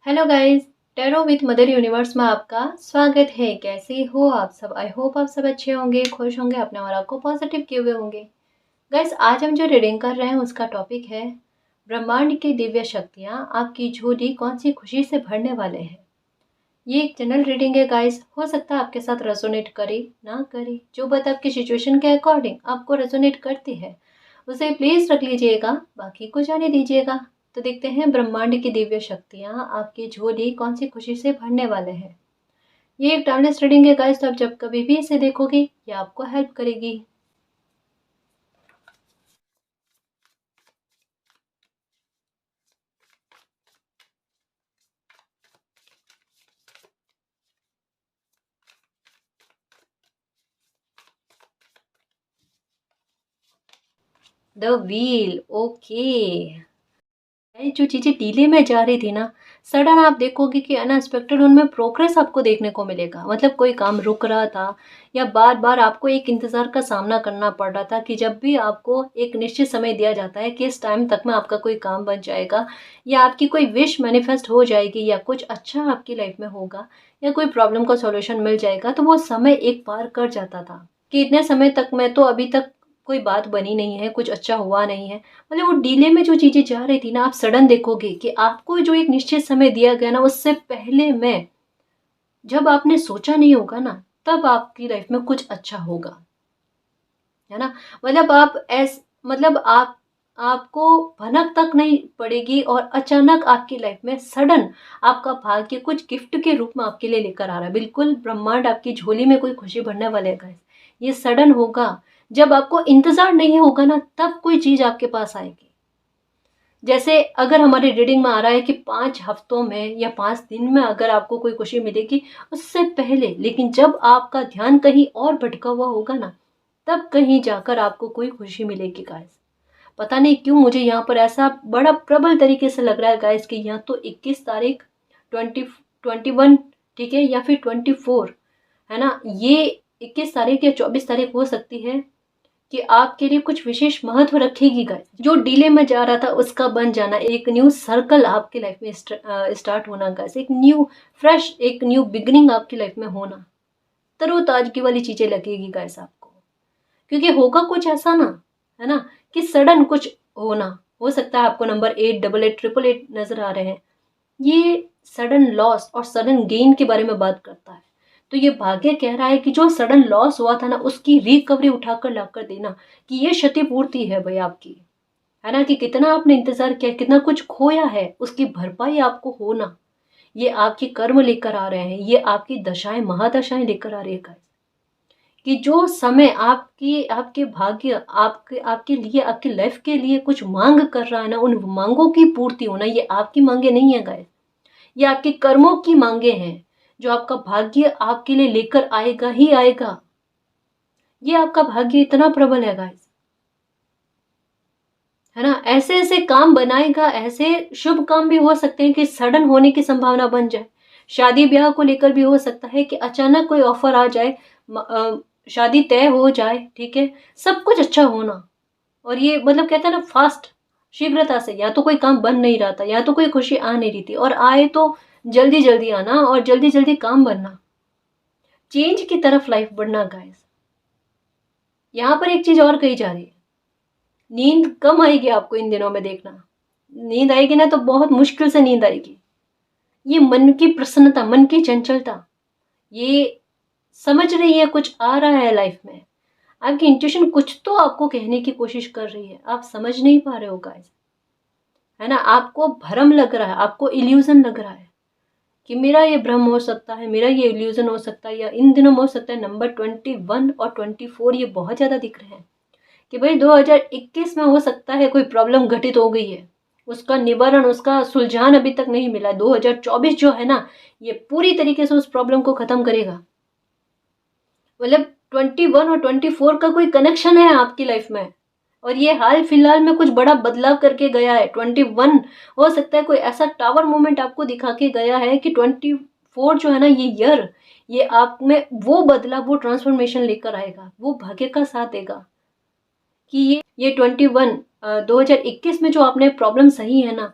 Hello guys. Tarot with mother universe में आपका स्वागत है। कैसे हो आप सब? आई होप आप सब अच्छे होंगे, खुश होंगे, अपने और आपको पॉजिटिव किए हुए होंगे। गाइस, आज हम जो रीडिंग कर रहे हैं उसका टॉपिक है ब्रह्मांड की दिव्य शक्तियाँ आपकी झोली कौन सी खुशी से भरने वाले हैं। ये एक जनरल रीडिंग है गाइस, हो सकता है आपके साथ रेजोनेट करे ना करे। जो बात आपकी सिचुएशन के अकॉर्डिंग आपको रेजोनेट करती है उसे प्लीज रख लीजिएगा, बाकी को जाने दीजिएगा। तो देखते हैं ब्रह्मांड की दिव्य शक्तियाँ आपकी झोली कौन सी खुशी से भरने वाले हैं। ये एक टाइमलेस रीडिंग है गाइस, तो आप जब कभी भी इसे देखोगे ये आपको हेल्प करेगी। The wheel, okay. ये जो चीज़ें डिले में जा रही थी ना, सडन आप देखोगे कि अनएक्सपेक्टेड उनमें प्रोग्रेस आपको देखने को मिलेगा। मतलब कोई काम रुक रहा था या बार बार आपको एक इंतज़ार का सामना करना पड़ रहा था कि जब भी आपको एक निश्चित समय दिया जाता है कि इस टाइम तक में आपका कोई काम बन जाएगा या आपकी कोई विश मैनिफेस्ट हो जाएगी या कुछ अच्छा आपकी लाइफ में होगा या कोई प्रॉब्लम का सॉल्यूशन मिल जाएगा, तो वो समय एक पार कर जाता था कि इतने समय तक में तो अभी तक कोई बात बनी नहीं है, कुछ अच्छा हुआ नहीं है। मतलब वो डिले में जो चीज़ें जा रही थी ना, आप सडन देखोगे कि आपको जो एक निश्चित समय दिया गया ना, उससे पहले में जब आपने सोचा नहीं होगा ना, तब आपकी लाइफ में कुछ अच्छा होगा, है ना। मतलब आप आपको भनक तक नहीं पड़ेगी और अचानक आपकी लाइफ में सडन आपका भाग्य कुछ गिफ्ट के रूप में आपके लिए लेकर आ रहा है। बिल्कुल ब्रह्मांड आपकी झोली में कोई खुशी भरने वाले है गाइस। ये सडन होगा, जब आपको इंतजार नहीं होगा ना, तब कोई चीज आपके पास आएगी। जैसे अगर हमारी रीडिंग में आ रहा है कि 5 हफ्तों में या 5 दिन में अगर आपको कोई खुशी मिलेगी, उससे पहले लेकिन जब आपका ध्यान कहीं और भटका हुआ होगा ना, तब कहीं जाकर आपको कोई खुशी मिलेगी गाइस। पता नहीं क्यों मुझे यहाँ पर ऐसा बड़ा प्रबल तरीके से लग रहा है गाइस कि यहाँ तो 21 तारीख, 20 21, ठीक है, या फिर 24, है ना। ये 21 तारीख या 24 तारीख हो सकती है कि आपके लिए कुछ विशेष महत्व रखेगी गाइस। जो डिले में जा रहा था उसका बन जाना, एक न्यू सर्कल आपकी लाइफ में स्टार्ट होना गाइस, एक न्यू फ्रेश, एक न्यू बिगनिंग आपकी लाइफ में होना, तरोताजगी वाली चीजें लगेगी गाइस आपको। क्योंकि होगा कुछ ऐसा ना, है ना, कि सडन कुछ होना। हो सकता है आपको नंबर 888 नजर आ रहे हैं। ये सडन लॉस और सडन गेन के बारे में बात करता है। तो ये भाग्य कह रहा है कि जो सडन लॉस हुआ था ना, उसकी रिकवरी उठाकर लाकर देना, कि ये क्षतिपूर्ति है भाई आपकी, है ना। कि कितना आपने इंतजार किया, कितना कुछ खोया है, उसकी भरपाई आपको होना। ये आपके कर्म लेकर आ रहे हैं, ये आपकी दशाएं महादशाएं लेकर आ रही है। कि जो समय आपकी आपके भाग्य आपके आपके लिए, आपकी लाइफ के लिए कुछ मांग कर रहा है ना, उन मांगों की पूर्ति होना, ये आपकी मांगे नहीं है गाइस, ये आपके कर्मों की मांगे हैं। जो आपका भाग्य आपके लिए लेकर आएगा ही आएगा। ये आपका भाग्य इतना प्रबल है गाइस, है ना। ऐसे ऐसे काम बनाएगा, ऐसे शुभ काम भी हो सकते हैं कि सडन होने की संभावना बन जाए। शादी ब्याह को लेकर भी हो सकता है कि अचानक कोई ऑफर आ जाए, शादी तय हो जाए, ठीक है, सब कुछ अच्छा होना। और ये मतलब कहते हैं ना, फास्ट, शीघ्रता से, या तो कोई काम बन नहीं रहा था या तो कोई खुशी आ नहीं रही थी, और आए तो जल्दी जल्दी आना और जल्दी जल्दी काम बनना, चेंज की तरफ लाइफ बढ़ना गाइस। यहाँ पर एक चीज और कही जा रही है, नींद कम आएगी आपको इन दिनों में, देखना। नींद आएगी ना तो बहुत मुश्किल से नींद आएगी। ये मन की प्रसन्नता, मन की चंचलता, ये समझ रही है कुछ आ रहा है लाइफ में। आपकी इंट्यूशन कुछ तो आपको कहने की कोशिश कर रही है, आप समझ नहीं पा रहे हो गाइस, है ना। आपको भ्रम लग रहा है, आपको इल्यूजन लग रहा है कि मेरा ये भ्रम हो सकता है, मेरा ये इल्यूजन हो सकता है, या इन दिनों में हो सकता है नंबर 21 और 24 ये बहुत ज्यादा दिख रहे हैं कि भाई 2021 में हो सकता है कोई प्रॉब्लम घटित हो गई है, उसका निवारण, उसका सुलझान अभी तक नहीं मिला। 2024 जो है ना, ये पूरी तरीके से उस प्रॉब्लम को खत्म करेगा। मतलब 21 और 24 का कोई कनेक्शन है आपकी लाइफ में, और ये हाल फिलहाल में कुछ बड़ा बदलाव करके गया है। 21 हो सकता है कोई ऐसा टावर मोमेंट आपको दिखा के गया है कि 24 जो है ना, ये ईयर, ये आप में वो बदलाव, वो ट्रांसफॉर्मेशन लेकर आएगा, वो भाग्य का साथ देगा। कि ये 21 2021 में जो आपने प्रॉब्लम सही है ना,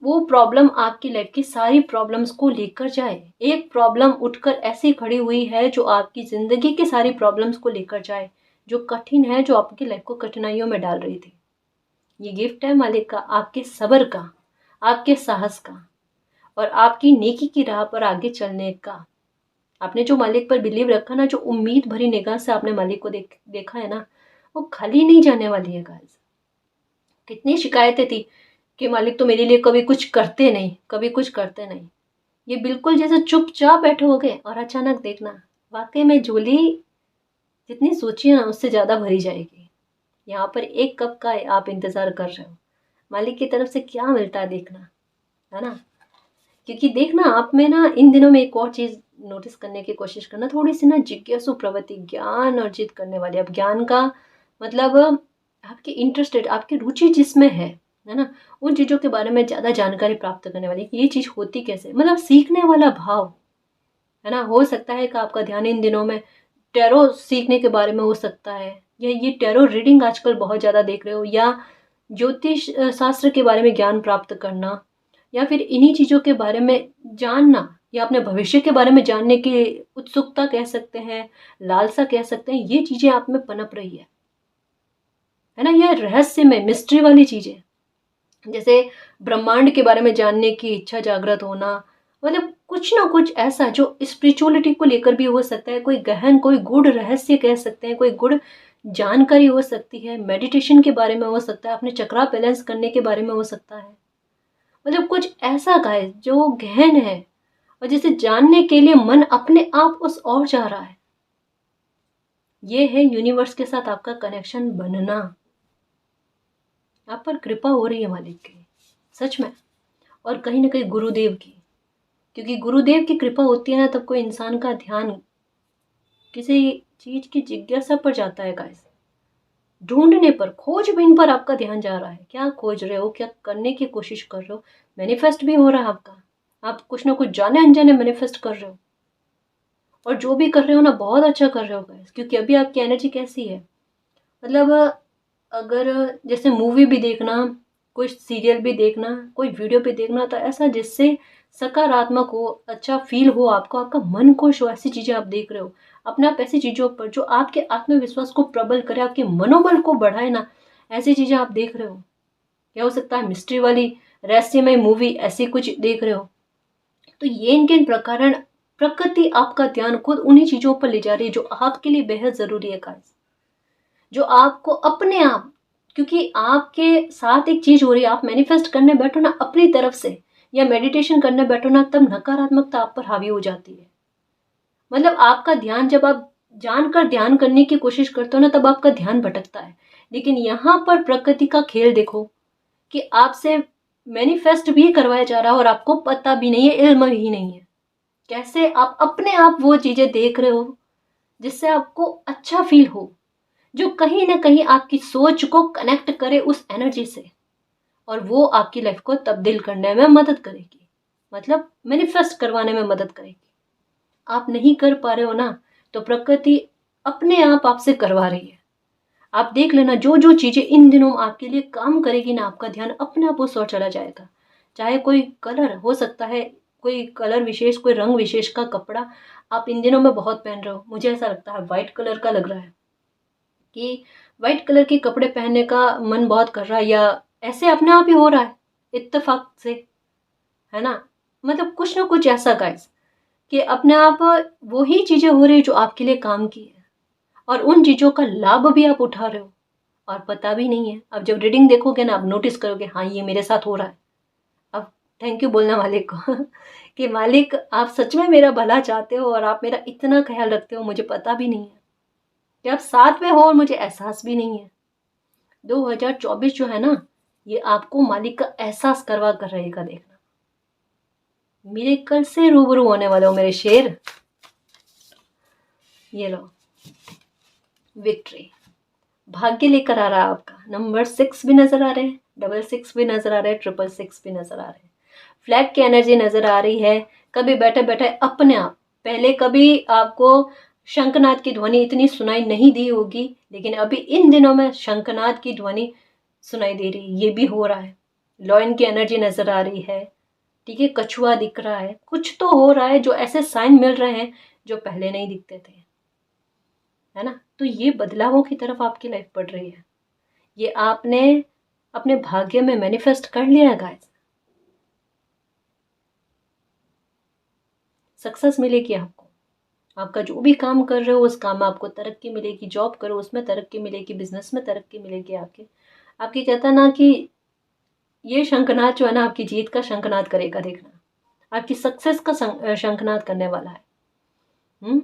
वो प्रॉब्लम आपकी लाइफ की सारी प्रॉब्लम्स को लेकर जाए। एक प्रॉब्लम उठकर ऐसी खड़ी हुई है जो आपकी ज़िंदगी की सारी प्रॉब्लम्स को लेकर जाए, जो कठिन है, जो आपकी लाइफ को कठिनाइयों में डाल रही थी। ये गिफ्ट है मालिक का, आपके सब्र का, आपके साहस का और आपकी नेकी की राह पर आगे चलने का। आपने जो मालिक पर बिलीव रखा ना, जो उम्मीद भरी निगाह से आपने मालिक को देखा है ना, वो खाली नहीं जाने वाली है गाइस। कितनी शिकायतें थी कि मालिक तो मेरे लिए कभी कुछ करते नहीं, कभी कुछ करते नहीं। ये बिल्कुल जैसे चुपचाप बैठोगे और अचानक देखना वाकई में झोली जितनी सोचिए ना उससे ज़्यादा भरी जाएगी। यहाँ पर एक कप का आप इंतज़ार कर रहे हो, मालिक की तरफ से क्या मिलता है देखना, है ना। क्योंकि देखना आप में ना इन दिनों में एक और चीज़ नोटिस करने की कोशिश करना, थोड़ी सी ना जिज्ञासु प्रवृत्ति, ज्ञान अर्जित करने वाली। अब ज्ञान का मतलब आपकी इंटरेस्टेड, आपकी रुचि जिसमें है ना, उन चीज़ों के बारे में ज़्यादा जानकारी प्राप्त करने वाली कि ये चीज़ होती कैसे, मतलब सीखने वाला भाव, है ना। हो सकता है कि आपका ध्यान इन दिनों में टैरो सीखने के बारे में हो सकता है, या ये टैरो रीडिंग आजकल बहुत ज़्यादा देख रहे हो, या ज्योतिष शास्त्र के बारे में ज्ञान प्राप्त करना, या फिर इन्हीं चीज़ों के बारे में जानना, या अपने भविष्य के बारे में जानने की उत्सुकता कह सकते हैं, लालसा कह सकते हैं, ये चीज़ें आप में पनप रही है ना। यह रहस्यमय मिस्ट्री वाली चीज़ें, जैसे ब्रह्मांड के बारे में जानने की इच्छा जागृत होना, मतलब कुछ ना कुछ ऐसा जो स्पिरिचुअलिटी को लेकर भी हो सकता है, कोई गहन, कोई गूढ़ रहस्य कह सकते हैं, कोई गूढ़ जानकारी हो सकती है, मेडिटेशन के बारे में हो सकता है, अपने चक्रा बैलेंस करने के बारे में हो सकता है। मतलब कुछ ऐसा गाइस जो गहन है और जिसे जानने के लिए मन अपने आप उस ओर जा रहा है। ये है यूनिवर्स के साथ आपका कनेक्शन बनना। आप पर कृपा हो रही है मालिक की, सच में, और कहीं ना कहीं गुरुदेव की। क्योंकि गुरुदेव की कृपा होती है ना, तब कोई इंसान का ध्यान किसी चीज की जिज्ञासा पर जाता है गाइस। ढूंढने पर, खोजबीन पर आपका ध्यान जा रहा है। क्या खोज रहे हो, क्या करने की कोशिश कर रहे हो, मैनिफेस्ट भी हो रहा है आपका। आप कुछ ना कुछ जाने अनजाने मैनिफेस्ट कर रहे हो, और जो भी कर रहे हो ना बहुत अच्छा कर रहे हो गाइस। क्योंकि अभी आपकी एनर्जी कैसी है, मतलब अगर जैसे मूवी भी देखना, कोई सीरियल भी देखना, कोई वीडियो भी देखना, तो ऐसा जिससे सकारात्मक हो, अच्छा फील हो आपको, आपका मन खुश हो, ऐसी चीज़ें आप देख रहे हो। अपने आप ऐसी चीज़ों पर जो आपके आत्मविश्वास को प्रबल करे, आपके मनोबल को बढ़ाए ना, ऐसी चीज़ें आप देख रहे हो। क्या हो सकता है, मिस्ट्री वाली रहस्यमय मूवी ऐसी कुछ देख रहे हो। तो ये इनके प्रकरण, प्रकृति आपका ध्यान खुद उन्हीं चीज़ों पर ले जा रही है जो आपके लिए बेहद ज़रूरी है गाइस। जो आपको अपने आप, क्योंकि आपके साथ एक चीज हो रही है, आप मैनिफेस्ट करने बैठो ना अपनी तरफ से, या मेडिटेशन करने बैठो ना, तब नकारात्मकता आप पर हावी हो जाती है। मतलब आपका ध्यान, जब आप जानकर ध्यान करने की कोशिश करते हो ना, तब आपका ध्यान भटकता है। लेकिन यहाँ पर प्रकृति का खेल देखो कि आपसे मैनिफेस्ट भी करवाया जा रहा है और आपको पता भी नहीं है, इल्म ही नहीं है। कैसे आप अपने आप वो चीजें देख रहे हो जिससे आपको अच्छा फील हो, जो कहीं ना कहीं आपकी सोच को कनेक्ट करे उस एनर्जी से, और वो आपकी लाइफ को तब्दील करने में मदद करेगी, मतलब मैनिफेस्ट करवाने में मदद करेगी। आप नहीं कर पा रहे हो ना, तो प्रकृति अपने आप आपसे करवा रही है। आप देख लेना, जो जो चीजें इन दिनों आपके लिए काम करेगी ना, आपका ध्यान अपने आप उस ओर चला जाएगा। चाहे कोई कलर हो सकता है, कोई कलर विशेष, कोई रंग विशेष का कपड़ा आप इन दिनों में बहुत पहन रहे हो। मुझे ऐसा लगता है व्हाइट कलर का लग रहा है कि व्हाइट कलर के कपड़े पहनने का मन बहुत कर रहा है, या ऐसे अपने आप ही हो रहा है इत्तेफाक से, है ना। मतलब कुछ ना कुछ ऐसा गाइस कि अपने आप वही चीजें हो रही है जो आपके लिए काम की है, और उन चीजों का लाभ भी आप उठा रहे हो और पता भी नहीं है। अब जब रीडिंग देखोगे ना, आप नोटिस करोगे हाँ ये मेरे साथ हो रहा है। अब थैंक यू बोलना मालिक को कि मालिक आप सच में मेरा भला चाहते हो और आप मेरा इतना ख्याल रखते हो, मुझे पता भी नहीं है कि आप साथ में हो, और मुझे एहसास भी नहीं है। 2024 जो है ना, ये आपको मालिक का एहसास करवा कर रहेगा। देखना, मेरे कल से रूबरू होने वाले हो मेरे शेर। ये लो विक्ट्री, भाग्य लेकर आ रहा है आपका। नंबर 6 भी नजर आ रहे हैं, 66 भी नजर आ रहे हैं, 666 भी नजर आ रहे हैं। फ्लैग की एनर्जी नजर आ रही है। कभी बैठे बैठे अपने आप, पहले कभी आपको शंखनाद की ध्वनि इतनी सुनाई नहीं दी होगी, लेकिन अभी इन दिनों में शंखनाद की ध्वनि सुनाई दे रही है। ये भी हो रहा है, लॉयन की एनर्जी नज़र आ रही है, ठीक है, कछुआ दिख रहा है, कुछ तो हो रहा है, जो ऐसे साइन मिल रहे हैं जो पहले नहीं दिखते थे, है ना। तो ये बदलावों की तरफ आपकी लाइफ बढ़ रही है, ये आपने अपने भाग्य में मैनिफेस्ट कर लिया है गाइस। सक्सेस मिलेगी आपको, आपका जो भी काम कर रहे हो उस काम में आपको तरक्की मिलेगी, जॉब करो उसमें तरक्की मिलेगी, बिजनेस में तरक्की मिलेगी आपके आपकी कहता ना कि ये शंखनाद जो है ना आपकी जीत का शंखनाद करेगा, देखना आपकी सक्सेस का शंखनाद करने वाला है।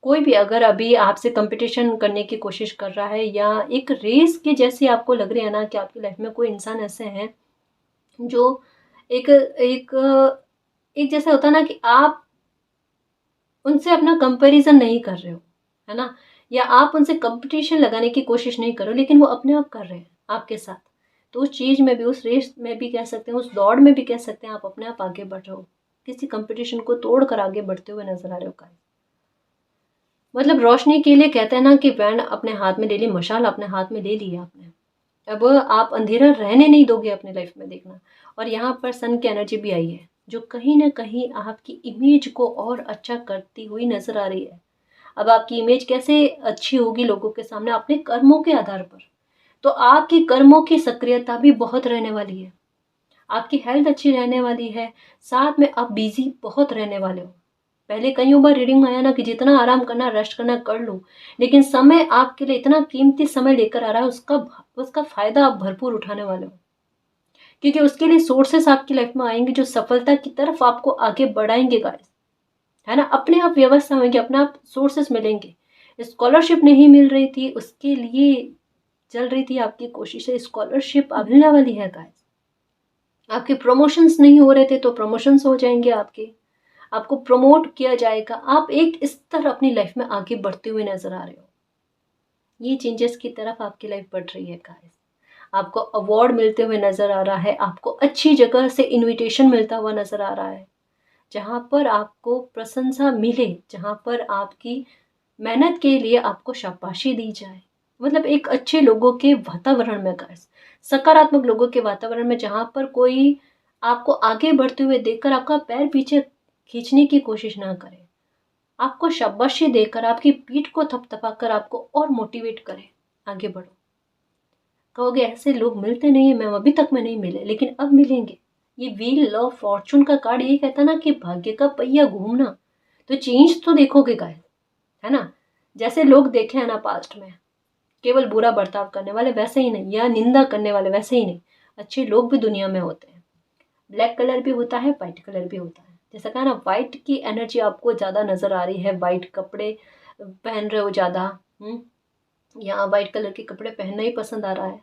कोई भी अगर अभी आपसे कंपटीशन करने की कोशिश कर रहा है या एक रेस के जैसे आपको लग रही है ना कि आपकी लाइफ में कोई इंसान ऐसे हैं जो एक एक एक जैसे होता है ना कि आप उनसे अपना कंपैरिजन नहीं कर रहे हो, है ना, या आप उनसे कंपटीशन लगाने की कोशिश नहीं कर रहे हो, लेकिन वो अपने आप कर रहे हैं आपके साथ। तो उस चीज़ में भी, उस रेस में भी कह सकते हैं, उस दौड़ में भी कह सकते हैं, आप अपने आप आगे बढ़ रहे हो, किसी कंपटीशन को तोड़ कर आगे बढ़ते हुए नजर आ रहे हो गाइस। मतलब रोशनी के लिए कहते हैं ना कि बैंड अपने हाथ में ले ली, मशाल अपने हाथ में ले ली आपने, अब आप अंधेरा रहने नहीं दोगे अपने लाइफ में, देखना। और यहाँ पर सन की एनर्जी भी आई है जो कहीं ना कहीं आपकी इमेज को और अच्छा करती हुई नजर आ रही है। अब आपकी इमेज कैसे अच्छी होगी लोगों के सामने, अपने कर्मों के आधार पर। तो आपकी कर्मों की सक्रियता भी बहुत रहने वाली है, आपकी हेल्थ अच्छी रहने वाली है, साथ में आप बिजी बहुत रहने वाले हो। पहले कईयों बार रीडिंग में आया ना कि जितना आराम करना रेस्ट करना कर लो, लेकिन समय आपके लिए इतना कीमती समय लेकर आ रहा है, उसका उसका फायदा आप भरपूर उठाने वाले हो, क्योंकि उसके लिए सोर्सेस आपकी लाइफ में आएंगे जो सफलता की तरफ आपको आगे बढ़ाएंगे गाइस, है ना। अपने आप व्यवस्था होंगे, अपने आप सोर्सेस मिलेंगे। स्कॉलरशिप नहीं मिल रही थी, उसके लिए चल रही थी आपकी कोशिशें, स्कॉलरशिप अब मिलने वाली है गाइस। आपके प्रमोशंस नहीं हो रहे थे तो प्रमोशंस हो जाएंगे आपके, आपको प्रमोट किया जाएगा, आप एक स्तर अपनी लाइफ में आगे बढ़ते हुए नजर आ रहे हो। ये चेंजेस की तरफ आपकी लाइफ बढ़ रही है गाइस। आपको अवार्ड मिलते हुए नजर आ रहा है, आपको अच्छी जगह से इनविटेशन मिलता हुआ नजर आ रहा है, जहाँ पर आपको प्रशंसा मिले, जहाँ पर आपकी मेहनत के लिए आपको शाबाशी दी जाए। मतलब एक अच्छे लोगों के वातावरण में गाइस, सकारात्मक लोगों के वातावरण में, जहाँ पर कोई आपको आगे बढ़ते हुए देखकर आपका पैर पीछे खींचने की कोशिश ना करे, आपको शाबाशी देकर आपकी पीठ को थपथपाकर आपको और मोटिवेट करे, आगे बढ़ो। कहोगे ऐसे लोग मिलते नहीं है मैम, अभी तक में नहीं मिले लेकिन अब मिलेंगे। ये व्हील ऑफ फॉर्चून का कार्ड यही कहता ना कि भाग्य का पहिया घूमना, तो चेंज तो देखोगे गाइस, है ना। जैसे लोग देखे हैं ना पास्ट में, केवल बुरा बर्ताव करने वाले वैसे ही नहीं, या निंदा करने वाले वैसे ही नहीं, अच्छे लोग भी दुनिया में होते हैं। ब्लैक कलर भी होता है, वाइट कलर भी होता है। जैसा कहा ना, वाइट की एनर्जी आपको ज़्यादा नज़र आ रही है, वाइट कपड़े पहन रहे हो ज़्यादा, या वाइट कलर के कपड़े पहनना ही पसंद आ रहा है,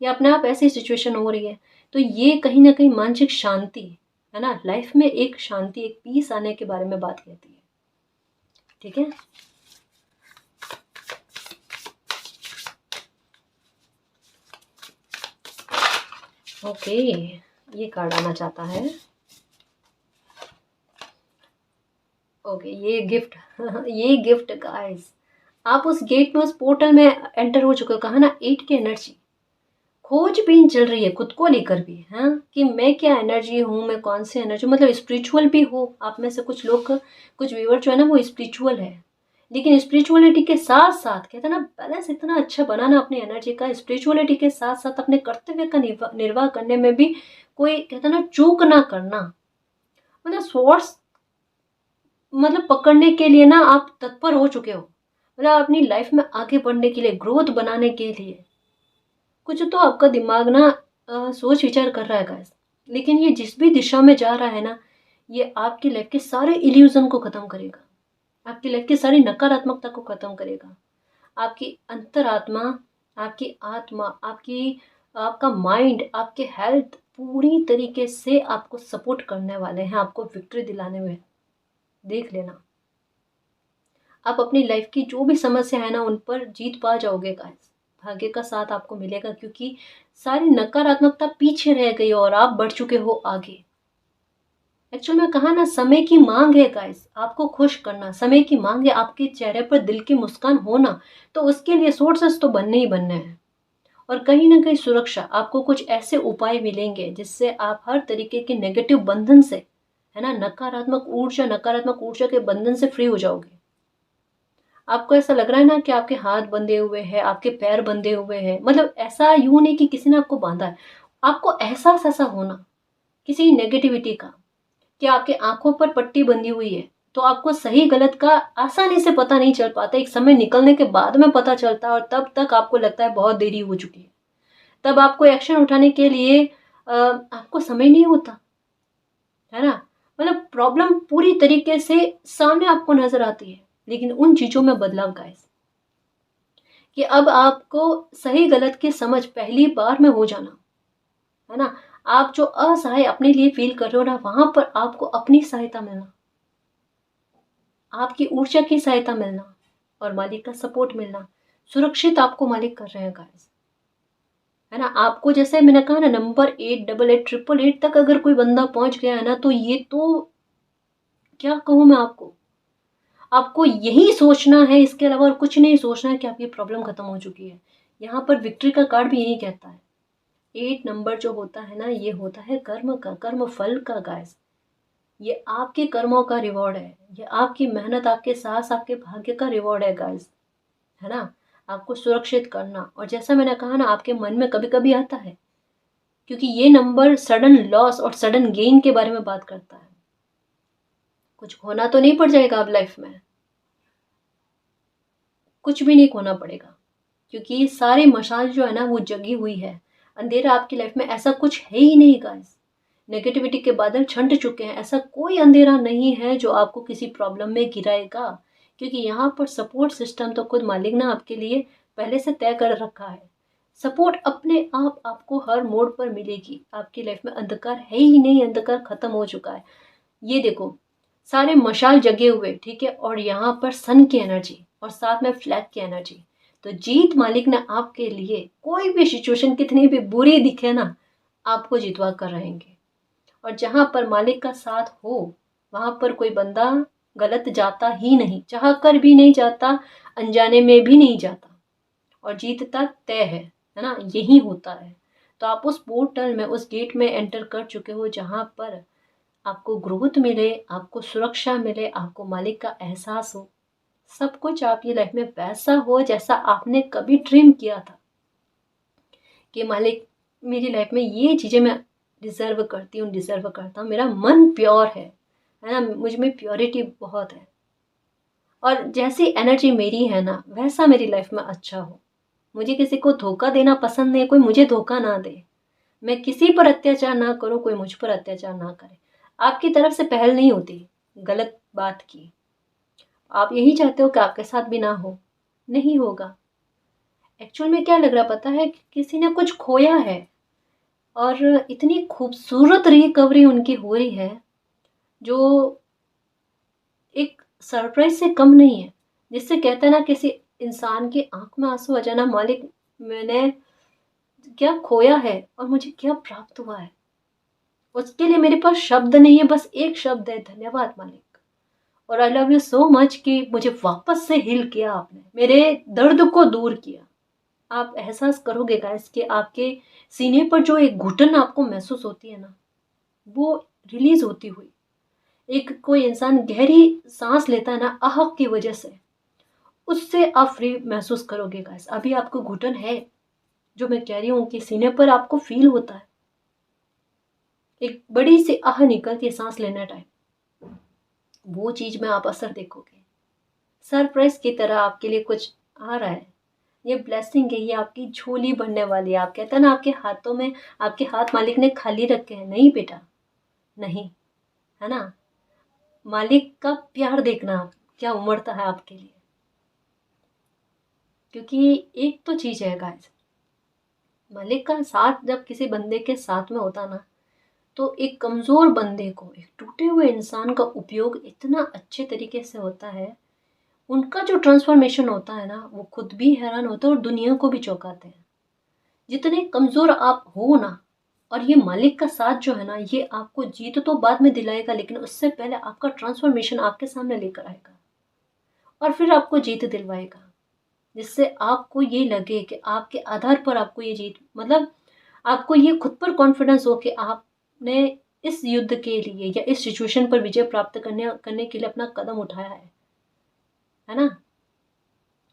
या अपने आप ऐसी सिचुएशन हो रही है, तो ये कहीं ना कहीं मानसिक शांति, है ना, लाइफ में एक शांति, एक पीस आने के बारे में बात कहती है, ठीक है। ओके, ये कार्ड आना चाहता है। ओके, ये गिफ्ट ये गिफ्ट गाइस, आप उस गेट में, उस पोर्टल में एंटर हो चुके हो। कहा ना 8 की एनर्जी, खोजबीन चल रही है खुद को लेकर भी, हाँ, कि मैं क्या एनर्जी हूँ, मैं कौन सी एनर्जी, मतलब स्पिरिचुअल भी हो आप में से कुछ लोग, कुछ व्यूअर जो है ना वो स्पिरिचुअल है, लेकिन स्पिरिचुअलिटी के साथ साथ कहते हैं ना बैलेंस इतना अच्छा बनाना अपनी एनर्जी का, स्पिरिचुअलिटी के साथ साथ अपने कर्तव्य का निर्वाह करने में भी कोई कहते हैं ना चूक ना करना, मतलब सोर्स, मतलब पकड़ने के लिए ना आप तत्पर हो चुके हो, मतलब अपनी लाइफ में आगे बढ़ने के लिए, ग्रोथ बनाने के लिए कुछ तो आपका दिमाग ना सोच विचार कर रहा है गाइस। लेकिन ये जिस भी दिशा में जा रहा है ना, ये आपकी लाइफ के सारे इल्यूजन को खत्म करेगा, आपकी लाइफ की सारी नकारात्मकता को खत्म करेगा। आपकी अंतरात्मा, आपकी आत्मा, आपकी आपका माइंड, आपके हेल्थ पूरी तरीके से आपको सपोर्ट करने वाले हैं, आपको विक्ट्री दिलाने में। देख लेना, आप अपनी लाइफ की जो भी समस्या है ना उन पर जीत पा जाओगे गाइस, भाग्य का साथ आपको मिलेगा, क्योंकि सारी नकारात्मकता पीछे रह गई और आप बढ़ चुके हो आगे। एक्चुअल में कहा ना, समय की मांग है गाइस, आपको खुश करना समय की मांग है, आपके चेहरे पर दिल की मुस्कान होना, तो उसके लिए सोर्सेस तो बनने ही बनने हैं। और कहीं ना कहीं सुरक्षा, आपको कुछ ऐसे उपाय मिलेंगे जिससे आप हर तरीके के नेगेटिव बंधन से, है ना, नकारात्मक ऊर्जा के बंधन से फ्री हो जाओगे। आपको ऐसा लग रहा है ना कि आपके हाथ बंधे हुए हैं, आपके पैर बंधे हुए हैं, मतलब ऐसा यूं नहीं कि किसी ने आपको बांधा है, आपको एहसास ऐसा होना किसी नेगेटिविटी का कि आपके आंखों पर पट्टी बंधी हुई है, तो आपको सही गलत का आसानी से पता नहीं चल पाता, एक समय निकलने के बाद में पता चलता है, और तब तक आपको लगता है बहुत देरी हो चुकी है। तब आपको एक्शन उठाने के लिए आपको समय नहीं होता, है ना। मतलब प्रॉब्लम पूरी तरीके से सामने आपको नजर आती है, लेकिन उन चीजों में बदलाव गाइस, कि अब आपको सही गलत की समझ पहली बार में हो जाना, है ना। आप जो असहाय अपने लिए फील कर रहे हो ना, वहां पर आपको अपनी सहायता मिलना, आपकी ऊर्जा की सहायता मिलना और मालिक का सपोर्ट मिलना, सुरक्षित आपको मालिक कर रहे हैं गाइस, है ना। आपको जैसे मैंने कहा ना, नंबर 888888 तक अगर कोई बंदा पहुंच गया है ना, तो ये तो क्या कहूं मैं आपको, आपको यही सोचना है, इसके अलावा और कुछ नहीं सोचना है कि आपकी प्रॉब्लम खत्म हो चुकी है। यहाँ पर विक्ट्री का कार्ड भी यही कहता है। 8 नंबर जो होता है ना, ये होता है कर्म का, कर्म फल का गाइस। ये आपके कर्मों का रिवॉर्ड है, ये आपकी मेहनत, आपके साहस, आपके भाग्य का रिवॉर्ड है गाइस, है ना। आपको सुरक्षित करना, और जैसा मैंने कहा ना, आपके मन में कभी कभी आता है, क्योंकि ये नंबर सडन लॉस और सडन गेन के बारे में बात करता है। कुछ खोना तो नहीं पड़ जाएगा अब लाइफ में, कुछ भी नहीं खोना पड़ेगा, क्योंकि सारी मशाल जो है ना वो जगी हुई है। अंधेरा आपकी लाइफ में ऐसा कुछ है ही नहीं गाइस। नेगेटिविटी के बादल छंट चुके हैं, ऐसा कोई अंधेरा नहीं है जो आपको किसी प्रॉब्लम में गिराएगा, क्योंकि यहाँ पर सपोर्ट सिस्टम तो खुद मालिक ने आपके लिए पहले से तय कर रखा है। सपोर्ट अपने आप आपको हर मोड़ पर मिलेगी। आपकी लाइफ में अंधकार है ही नहीं, अंधकार खत्म हो चुका है। ये देखो, सारे मशाल जगे हुए, ठीक है, और यहाँ पर सन की एनर्जी और साथ में फ्लैग की एनर्जी। तो जीत मालिक ने आपके लिए, कोई भी सिचुएशन कितनी भी बुरी दिखे ना, आपको जितवा कर रहेंगे। और जहां पर मालिक का साथ हो, वहां पर कोई बंदा गलत जाता ही नहीं, चाह कर भी नहीं जाता, अनजाने में भी नहीं जाता, और जीतता तय है ना, यही होता है। तो आप उस पोर्टल में, उस गेट में एंटर कर चुके हो, जहां पर आपको ग्रोथ मिले, आपको सुरक्षा मिले, आपको मालिक का एहसास हो, सब कुछ आपकी लाइफ में वैसा हो जैसा आपने कभी ड्रीम किया था, कि मालिक मेरी लाइफ में ये चीज़ें मैं डिजर्व करता हूँ, मेरा मन प्योर है ना, मुझ में प्योरिटी बहुत है, और जैसी एनर्जी मेरी है ना, वैसा मेरी लाइफ में अच्छा हो। मुझे किसी को धोखा देना पसंद नहीं, कोई मुझे धोखा ना दे, मैं किसी पर अत्याचार ना करूं, कोई मुझ पर अत्याचार ना करे। आपकी तरफ से पहल नहीं होती गलत बात की, आप यही चाहते हो कि आपके साथ भी ना हो, नहीं होगा। एक्चुअल में क्या लग रहा पता है, कि किसी ने कुछ खोया है, और इतनी खूबसूरत रिकवरी उनकी हो रही है, जो एक सरप्राइज से कम नहीं है। जिससे कहते हैं ना, किसी इंसान की आंख में आंसू आ जाना, मालिक मैंने क्या खोया है और मुझे क्या प्राप्त हुआ है, उसके लिए मेरे पास शब्द नहीं है, बस एक शब्द है, धन्यवाद मालिक। और I love you so much कि मुझे वापस से हील किया, आपने मेरे दर्द को दूर किया। आप एहसास करोगे गाइस कि आपके सीने पर जो एक घुटन आपको महसूस होती है ना, वो रिलीज होती हुई, एक कोई इंसान गहरी सांस लेता है ना आह की वजह से, उससे आप फ्री महसूस करोगे गाइस। अभी आपको घुटन है, जो मैं कह रही हूँ कि सीने पर आपको फील होता है, एक बड़ी सी आह निकलती है सांस लेने टाइम, वो चीज में आप असर देखोगे। सरप्राइज की तरह आपके लिए कुछ आ रहा है, ये ब्लेसिंग है, ये आपकी झोली बनने वाली है। आप कहते हैं ना, आपके हाथों में, आपके हाथ मालिक ने खाली रखे हैं, नहीं बेटा, नहीं, है ना। मालिक का प्यार देखना आप क्या उमड़ता है आपके लिए, क्योंकि एक तो चीज है गाइस, मालिक का साथ जब किसी बंदे के साथ में होता ना, तो एक कमजोर बंदे को, एक टूटे हुए इंसान का उपयोग इतना अच्छे तरीके से होता है, उनका जो ट्रांसफॉर्मेशन होता है ना, वो खुद भी हैरान होते हैं और दुनिया को भी चौंकाते हैं। जितने कमजोर आप हो ना, और ये मालिक का साथ जो है ना, ये आपको जीत तो बाद में दिलाएगा, लेकिन उससे पहले आपका ट्रांसफॉर्मेशन आपके सामने लेकर आएगा, और फिर आपको जीत दिलवाएगा। जिससे आपको ये लगे कि आपके आधार पर आपको ये जीत, मतलब आपको ये खुद पर कॉन्फिडेंस हो कि आपने इस युद्ध के लिए या इस सिचुएशन पर विजय प्राप्त करने के लिए अपना कदम उठाया है ना।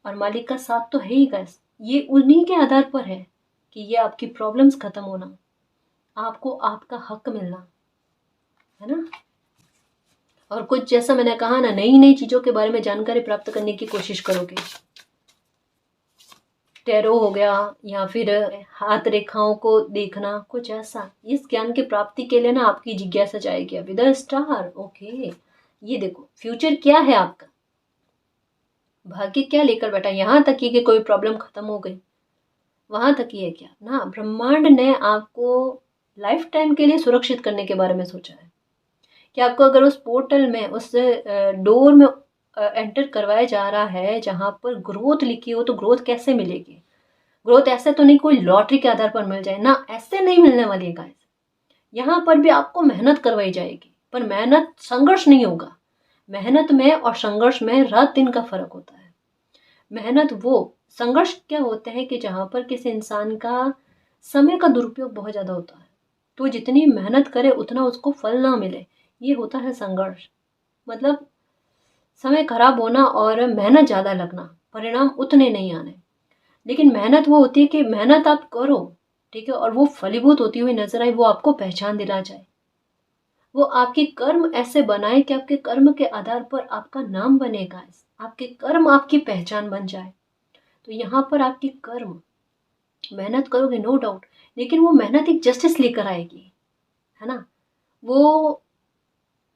और मालिक का साथ तो है ही गाइस, ये उन्हीं के आधार पर है कि ये आपकी प्रॉब्लम्स खत्म होना, आपको आपका हक मिलना, है ना। और कुछ जैसा मैंने कहा ना, नई नई चीज़ों के बारे में जानकारी प्राप्त करने की कोशिश करोगे, टैरो हो गया या फिर हाथ रेखाओं को देखना, कुछ ऐसा, इस ज्ञान की प्राप्ति के लिए ना आपकी जिज्ञासा जाएगी। विद द स्टार, ओके, ये देखो फ्यूचर क्या है आपका, भाग्य क्या लेकर बैठा, यहाँ तक ही कि कोई प्रॉब्लम खत्म हो गई, वहां तक ही है क्या ना, ब्रह्मांड ने आपको लाइफ टाइम के लिए सुरक्षित करने के बारे में सोचा है कि आपको अगर उस पोर्टल में, उस डोर में एंटर करवाया जा रहा है जहां पर ग्रोथ लिखी हो, तो ग्रोथ कैसे मिलेगी। ग्रोथ ऐसे तो नहीं कोई लॉटरी के आधार पर मिल जाए ना, ऐसे नहीं मिलने वाली है गाइस। यहाँ पर भी आपको मेहनत करवाई जाएगी, पर मेहनत संघर्ष नहीं होगा। मेहनत में और संघर्ष में रात दिन का फर्क होता है। मेहनत वो, संघर्ष क्या होते हैं कि जहाँ पर किसी इंसान का समय का दुरुपयोग बहुत ज़्यादा होता है, तो जितनी मेहनत करे उतना उसको फल ना मिले, ये होता है संघर्ष। मतलब समय खराब होना और मेहनत ज़्यादा लगना, परिणाम उतने नहीं आने। लेकिन मेहनत वो होती है कि मेहनत आप करो, ठीक है, और वो फलीभूत होती हुई नजर आए, वो आपको पहचान दिला जाए, वो आपके कर्म ऐसे बनाए कि आपके कर्म के आधार पर आपका नाम बनेगा, आपके कर्म आपकी पहचान बन जाए। तो यहाँ पर आपकी कर्म, मेहनत करोगे नो डाउट, लेकिन वो मेहनत एक जस्टिस लेकर आएगी, है ना। वो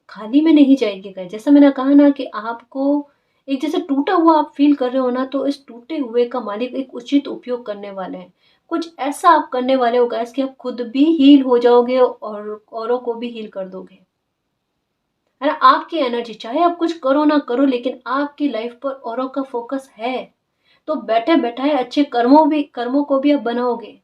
खाली में नहीं जाएगी गाइस। जैसा मैंने कहा ना कि आपको एक जैसे टूटा हुआ आप फील कर रहे हो ना, तो इस टूटे हुए का मालिक एक उचित उपयोग करने वाले हैं। कुछ ऐसा आप करने वाले हो गाइस कि आप खुद भी हील हो जाओगे और औरों को भी हील कर दोगे, है ना। आपकी एनर्जी, चाहे आप कुछ करो ना करो, लेकिन आपकी लाइफ पर औरों का फोकस है, तो बैठे बैठाए अच्छे कर्मों को भी आप बनाओगे।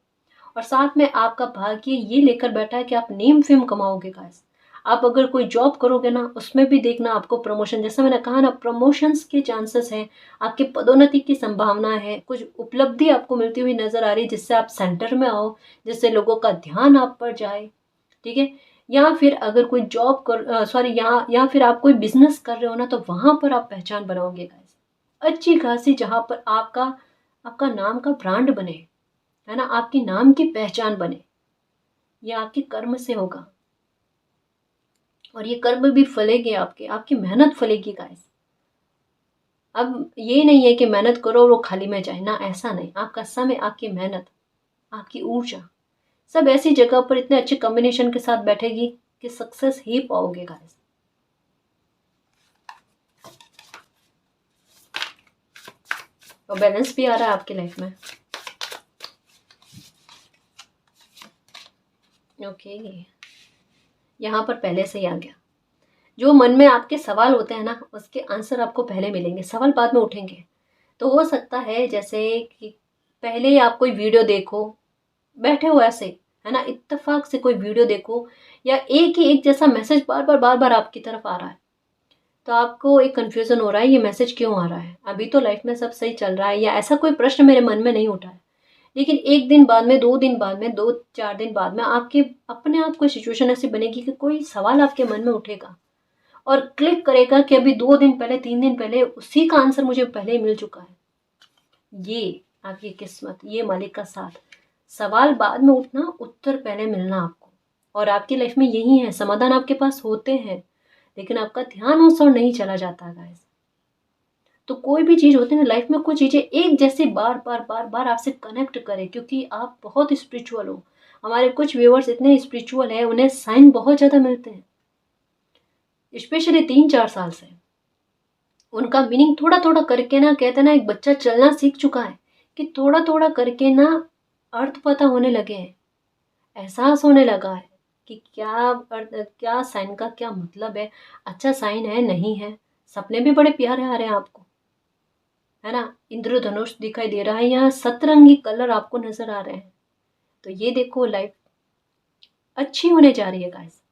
और साथ में आपका भाग्य ये लेकर बैठा है कि आप नेम फेम कमाओगे गाइस। आप अगर कोई जॉब करोगे ना, उसमें भी देखना आपको प्रमोशन, जैसा मैंने कहा ना, प्रमोशंस के चांसेस हैं, आपके पदोन्नति की संभावना है, कुछ उपलब्धि आपको मिलती हुई नजर आ रही है, जिससे आप सेंटर में आओ, जिससे लोगों का ध्यान आप पर जाए, ठीक है। या फिर अगर कोई जॉब कर सॉरी या फिर आप कोई बिजनेस कर रहे हो ना, तो वहां पर आप पहचान बनाओगे गाइस, अच्छी खासी, जहां पर आपका आपका नाम का ब्रांड बने, है ना, आपकी नाम की पहचान बने। ये आपके कर्म से होगा, और ये कर्म भी फलेंगे, आपके आपकी मेहनत फलेगी गाइस। अब ये नहीं है कि मेहनत करो और वो खाली में जाए ना, ऐसा नहीं। आपका समय, आपकी मेहनत, आपकी ऊर्जा, सब ऐसी जगह पर इतने अच्छे कॉम्बिनेशन के साथ बैठेगी कि सक्सेस ही पाओगे गाइस। और बैलेंस भी आ रहा है आपकी लाइफ में, ओके। यहाँ पर पहले से ही आ गया, जो मन में आपके सवाल होते हैं ना, उसके आंसर आपको पहले मिलेंगे, सवाल बाद में उठेंगे। तो हो सकता है जैसे कि पहले ही आप कोई वीडियो देखो, बैठे हो ऐसे, है ना, इत्तेफाक से कोई वीडियो देखो, या एक ही एक जैसा मैसेज बार बार आपकी तरफ आ रहा है, तो आपको एक कंफ्यूजन हो रहा है, ये मैसेज क्यों आ रहा है, अभी तो लाइफ में सब सही चल रहा है, या ऐसा कोई प्रश्न मेरे मन में नहीं उठा है। लेकिन एक दिन बाद में, 2 दिन बाद में, 2-4 दिन बाद में आपके अपने आप कोई सिचुएशन ऐसी बनेगी कि कोई सवाल आपके मन में उठेगा और क्लिक करेगा कि अभी 2 दिन पहले, 3 दिन पहले उसी का आंसर मुझे पहले ही मिल चुका है। ये आपकी किस्मत, ये मालिक का साथ। सवाल बाद में उठना, उत्तर पहले मिलना आपको। और आपकी लाइफ में यही है, समाधान आपके पास होते हैं, लेकिन आपका ध्यान उस ओर नहीं चला जाता गाइस। तो कोई भी चीज़ होती है ना लाइफ में, कुछ चीज़ें एक जैसे बार बार आपसे कनेक्ट करें, क्योंकि आप बहुत स्पिरिचुअल हो। हमारे कुछ व्यूअर्स इतने स्पिरिचुअल हैं, उन्हें साइन बहुत ज़्यादा मिलते हैं, स्पेशली 3-4 साल से। उनका मीनिंग थोड़ा थोड़ा करके ना, कहते ना एक बच्चा चलना सीख चुका है, कि थोड़ा थोड़ा करके ना अर्थ पता होने लगे हैं, एहसास होने लगा है कि क्या अर्थ, क्या साइन का क्या मतलब है, अच्छा साइन है नहीं है। सपने भी बड़े प्यारे आ रहे हैं आपको, है ना, इंद्रधनुष दिखाई दे रहा है, यहाँ सतरंगी कलर आपको नजर आ रहे हैं। तो ये देखो लाइफ अच्छी होने जा रही है गाइस,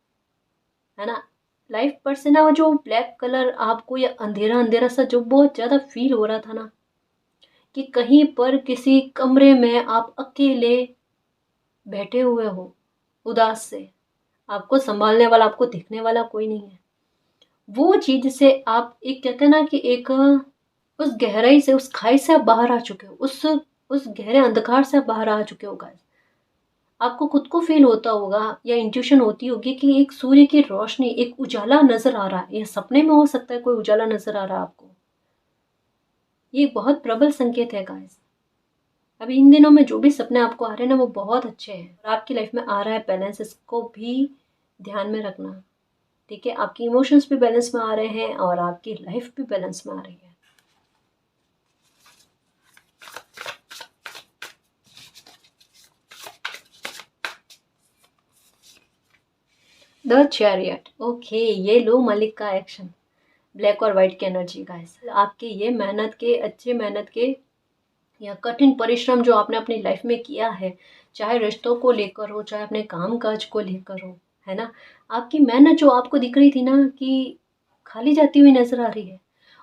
है ना। लाइफ पर से ना वो जो ब्लैक कलर आपको, या अंधेरा अंधेरा सा जो बहुत ज्यादा फील हो रहा था ना, कि कहीं पर किसी कमरे में आप अकेले बैठे हुए हो उदास से, आपको संभालने वाला, आपको देखने वाला कोई नहीं है। वो चीज़ से आप एक कहते हैं ना कि एक उस गहराई से, उस खाई से आप बाहर आ चुके हो, उस गहरे अंधकार से आप बाहर आ चुके हो गाइस। आपको खुद को फील होता होगा या इंट्यूशन होती होगी कि एक सूर्य की रोशनी, एक उजाला नजर आ रहा है, या सपने में हो सकता है कोई उजाला नजर आ रहा है आपको। ये बहुत प्रबल संकेत है गाइस। अभी इन दिनों में जो भी सपने आपको आ रहे हैं ना, वो बहुत अच्छे हैं और आपकी लाइफ में आ रहा है बैलेंस, इसको भी ध्यान में रखना। ठीक है, आपकी इमोशंस भी बैलेंस में आ रहे हैं और आपकी लाइफ भी बैलेंस में आ रही है। द चैरियट, ओके, ये लो मालिक का एक्शन, ब्लैक और वाइट की एनर्जी गाइस। आपके ये मेहनत के, अच्छे मेहनत के या कठिन परिश्रम जो आपने अपनी लाइफ में किया है, चाहे रिश्तों को लेकर हो, चाहे अपने काम काज को लेकर हो, है ना, आपकी मेहनत जो आपको दिख रही थी ना कि खाली जाती हुई नजर आ रही है,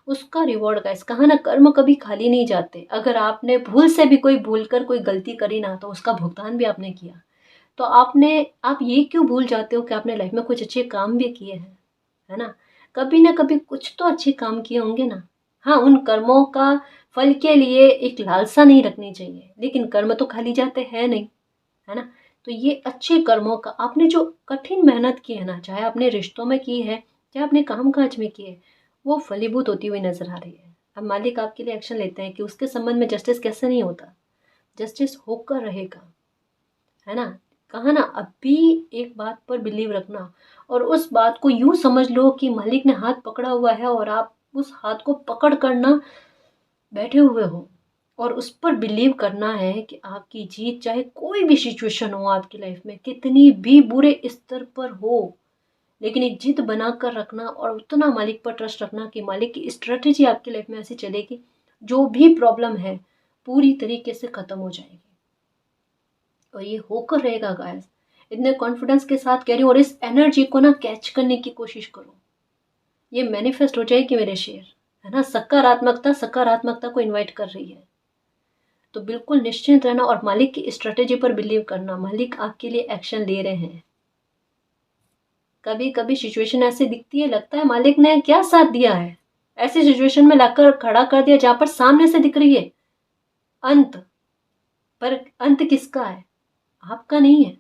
उसका रिवॉर्ड गाइस। कहा ना, कर्म कभी खाली नहीं जाते। अगर आपने भूल से भी कोई भूल कर कोई गलती करी ना, तो उसका भुगतान भी आपने किया। तो आप ये क्यों भूल जाते हो कि आपने लाइफ में कुछ अच्छे काम भी किए हैं, है ना कभी कुछ तो अच्छे काम किए होंगे ना। हाँ, उन कर्मों का फल के लिए एक लालसा नहीं रखनी चाहिए, लेकिन कर्म तो खाली जाते हैं नहीं, है ना। तो ये अच्छे कर्मों का, आपने जो कठिन मेहनत की है ना, चाहे आपने रिश्तों में की है, चाहे अपने काम काज में की है, वो फलीभूत होती हुई नजर आ रही है। अब मालिक आपके लिए एक्शन लेते हैं कि उसके संबंध में जस्टिस कैसे नहीं होता, जस्टिस होकर रहेगा, है ना। कहा ना, अभी एक बात पर बिलीव रखना और उस बात को यूं समझ लो कि मालिक ने हाथ पकड़ा हुआ है और आप उस हाथ को पकड़ कर ना बैठे हुए हो, और उस पर बिलीव करना है कि आपकी जीत, चाहे कोई भी सिचुएशन हो आपकी लाइफ में, कितनी भी बुरे स्तर पर हो, लेकिन एक जिद बना कर रखना और उतना मालिक पर ट्रस्ट रखना कि मालिक की स्ट्रेटेजी आपकी लाइफ में ऐसी चलेगी, जो भी प्रॉब्लम है पूरी तरीके से खत्म हो जाएगी। और ये होकर रहेगा गाइस, इतने कॉन्फिडेंस के साथ कह रही हूँ। और इस एनर्जी को ना कैच करने की कोशिश करो, ये मैनिफेस्ट हो जाएगी मेरे शेर, है ना। सकारात्मकता सकारात्मकता को इनवाइट कर रही है, तो बिल्कुल निश्चिंत रहना और मालिक की स्ट्रेटेजी पर बिलीव करना। मालिक आपके लिए एक्शन ले रहे हैं। कभी कभी सिचुएशन ऐसी दिखती है, लगता है मालिक ने क्या साथ दिया है, ऐसी सिचुएशन में लाकर खड़ा कर दिया जहां पर सामने से दिख रही है अंत, पर अंत किसका है? आपका नहीं है,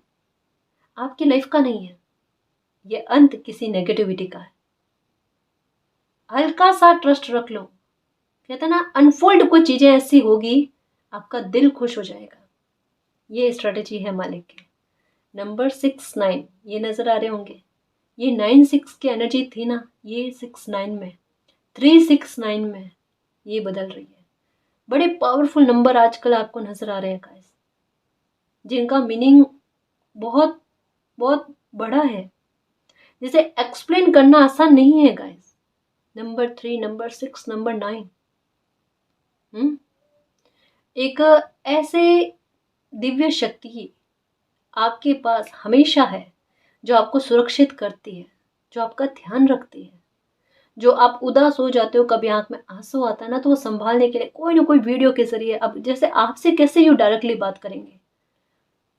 आपकी लाइफ का नहीं है, ये अंत किसी नेगेटिविटी का है। हल्का सा ट्रस्ट रख लो, कहते ना, अनफोल्ड कुछ चीजें ऐसी होगी, आपका दिल खुश हो जाएगा। ये स्ट्रेटेजी है मालिक की। नंबर 6 9 ये नजर आ रहे होंगे, ये 9 6 की एनर्जी थी ना, ये 6 9 में, 3 6 9 में ये बदल रही है। बड़े पावरफुल नंबर आजकल आपको नजर आ रहे हैं गाइस, जिनका मीनिंग बहुत बहुत बड़ा है, जिसे एक्सप्लेन करना आसान नहीं है गाइस। नंबर 3, नंबर 6, नंबर 9, एक ऐसे दिव्य शक्ति आपके पास हमेशा है, जो आपको सुरक्षित करती है, जो आपका ध्यान रखती है। जो आप उदास हो जाते हो, कभी आंख में आंसू आता है ना, तो वो संभालने के लिए कोई ना कोई वीडियो के जरिए, अब जैसे आपसे कैसे यू डायरेक्टली बात करेंगे,